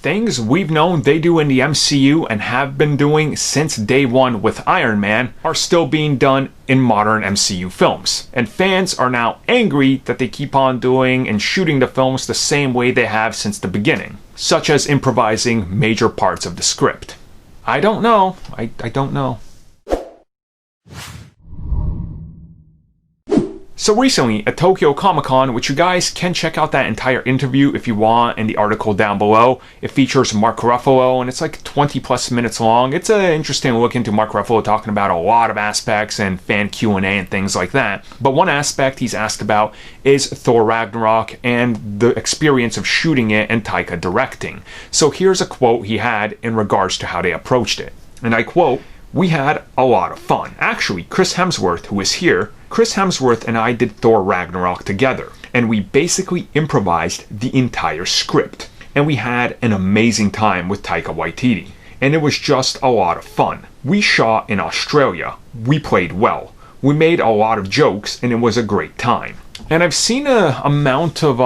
things we've known they do in the MCU and have been doing since day one with Iron Man are still being done in modern MCU films. And fans are now angry that they keep on doing and shooting the films the same way they have since the beginning, such as improvising major parts of the script. I don't know. I don't know. So recently, at Tokyo Comic Con, which you guys can check out that entire interview if you want in the article down below. It features Mark Ruffalo, and it's like 20 plus minutes long. It's an interesting look into Mark Ruffalo talking about a lot of aspects and fan Q&A and things like that. But one aspect he's asked about is Thor Ragnarok and the experience of shooting it and Taika directing. So here's a quote he had in regards to how they approached it. And I quote, "We had a lot of fun. Actually, Chris Hemsworth, who is here, Chris Hemsworth and I did Thor Ragnarok together, and we basically improvised the entire script. And we had an amazing time with Taika Waititi. And it was just a lot of fun. We shot in Australia. We played well. We made a lot of jokes, and it was a great time." And I've seen an amount of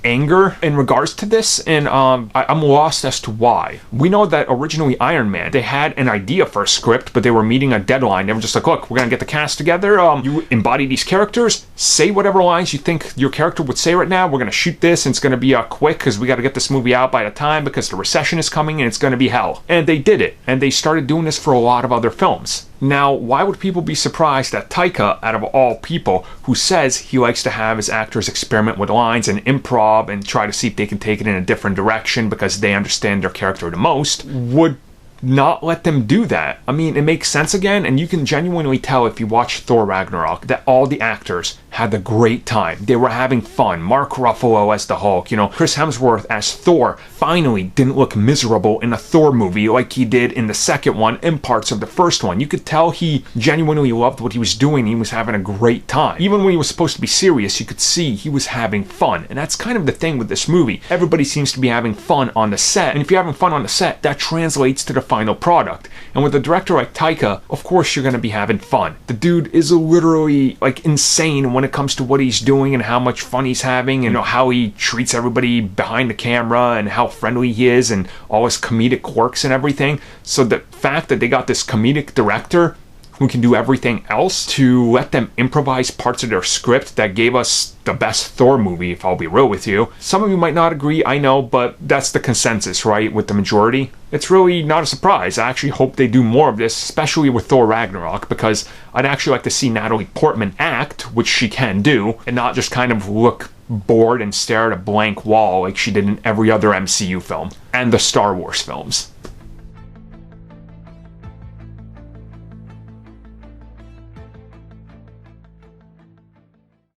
anger in regards to this, and I'm lost as to why. We know that originally Iron Man, they had an idea for a script, but they were meeting a deadline. They were just like, look, we're going to get the cast together. You embody these characters. Say whatever lines you think your character would say right now. We're going to shoot this, and it's going to be quick because we got to get this movie out by the time because the recession is coming, and it's going to be hell. And they did it, and they started doing this for a lot of other films. Now, why would people be surprised that Taika, out of all people, who says he likes to have his actors experiment with lines and improv and try to see if they can take it in a different direction because they understand their character the most, would not let them do that? I mean, it makes sense again, and you can genuinely tell if you watch Thor Ragnarok that all the actors had a great time. They were having fun. Mark Ruffalo as the Hulk, Chris Hemsworth as Thor finally didn't look miserable in a Thor movie like he did in the second one and parts of the first one. You could tell he genuinely loved what he was doing. He was having a great time. Even when he was supposed to be serious, you could see he was having fun. And that's kind of the thing with this movie. Everybody seems to be having fun on the set. And if you're having fun on the set, that translates to the final product. And with a director like Taika, of course you're going to be having fun. The dude is literally insane when it comes to what he's doing and how much fun he's having and how he treats everybody behind the camera and how friendly he is and all his comedic quirks and everything. So the fact that they got this comedic director who can do everything else to let them improvise parts of their script that gave us the best Thor movie, if I'll be real with you. Some of you might not agree, I know, but that's the consensus, right, with the majority. It's really not a surprise. I actually hope they do more of this, especially with Thor Ragnarok, because I'd actually like to see Natalie Portman act, which she can do, and not just kind of look bored and stare at a blank wall like she did in every other MCU film and the Star Wars films.